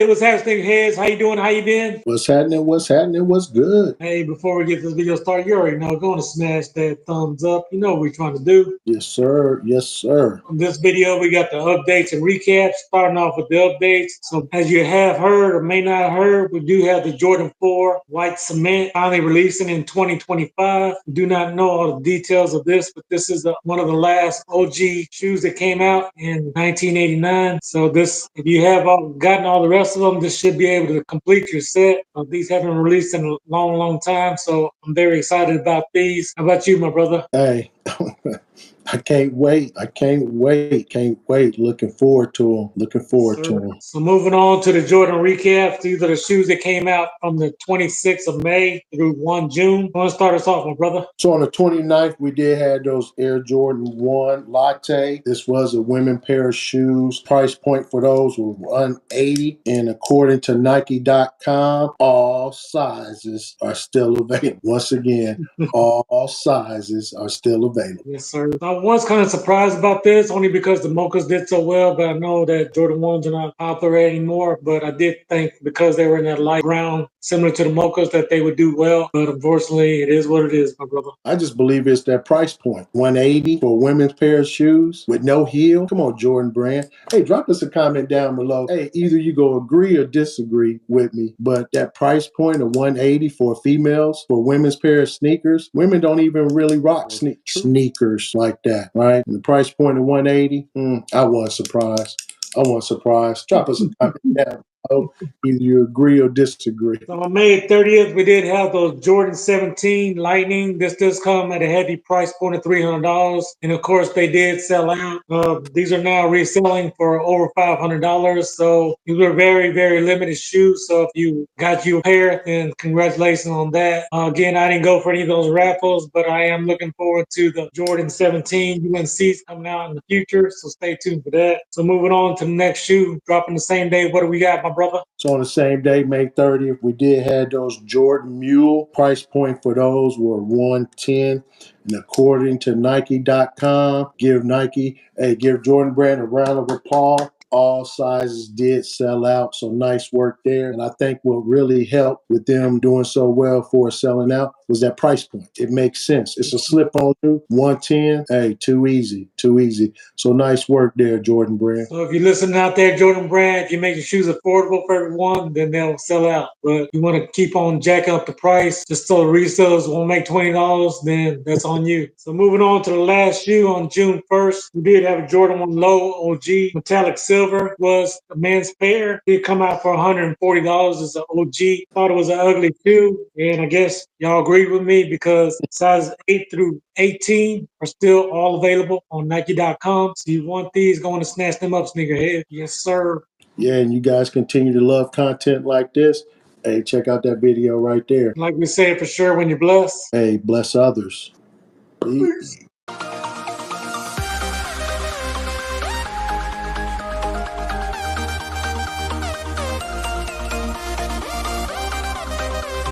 Hey, what's happening, heads? How you doing? How you been? What's happening? What's happening? What's good? Hey, before we get this video started, you already know, go and smash that thumbs up. You know what we're trying to do. Yes, sir. Yes, sir. On this video, we got the updates and recaps, starting off with the updates. So as you have heard or may not have heard, we do have the Jordan 4 white cement finally releasing in 2025. We do not know all the details of this, but this is one of the last OG shoes that came out in 1989. So this, if you have gotten all the rest of them, this should be able to complete your set. These haven't released in a long time, so I'm very excited about these. How about you, my brother? Hey, I can't wait. I can't wait. Can't wait. Looking forward to them. Looking forward to them. So moving on to the Jordan recaps, these are the shoes that came out from the 26th of May through 1 June. Want to start us off, my brother? So on the 29th, we did have those Air Jordan 1 Latte. This was a women pair of shoes. Price point for those was $180. And according to Nike.com, all sizes are still available. Once again, all sizes are still available. Yes, sir. I was kind of surprised about this, only because the Mochas did so well, but I know that Jordan 1s are not popular anymore. But I did think because they were in that light brown, similar to the Mochas, that they would do well. But unfortunately, it is what it is, my brother. I just believe it's that price point. $180 for a women's pair of shoes with no heel. Come on, Jordan brand. Hey, drop us a comment down below. Hey, either you go agree or disagree with me, but that price point of $180 for females for women's pair of sneakers, women don't even really rock sneakers like that, right? And the price point of $180, I wasn't surprised. I wasn't surprised. Drop us a comment down. Either you agree or disagree. So on May 30th, we did have those Jordan 17 Lightning. This does come at a heavy price point of $300. And of course, they did sell out. These are now reselling for over $500. So these were very limited shoes. So if you got you a pair, then congratulations on that. Again, I didn't go for any of those raffles, but I am looking forward to the Jordan 17 UNCs coming out in the future. So stay tuned for that. So moving on to the next shoe, dropping the same day. What do we got, my brother? So on the same day, May 30th, we did have those Jordan Mule. Price point for those were $110. And according to Nike.com, give Jordan Brand a round of applause. All sizes did sell out, so nice work there. And I think what really helped with them doing so well for selling out was that price point. It makes sense. It's a slip-on shoe, 110. Hey, too easy. So nice work there, Jordan Brand. So if you're listening out there, Jordan Brand, if you make your shoes affordable for everyone, then they'll sell out. But if you want to keep on jacking up the price just so the resellers won't make $20, then that's on you. So moving on to the last shoe on June 1st, we did have a Jordan 1 Low OG metallic silver. Was a men's pair. It did come out for $140 as an OG. Thought it was an ugly shoe, and I guess y'all agree with me because sizes 8 through 18 are still all available on Nike.com. So you want these, going to snatch them up, Sneakerhead. Yes, sir. Yeah, and you guys continue to love content like this. Hey, check out that video right there. Like we said, for sure, when you're blessed. Hey, bless others. Peace.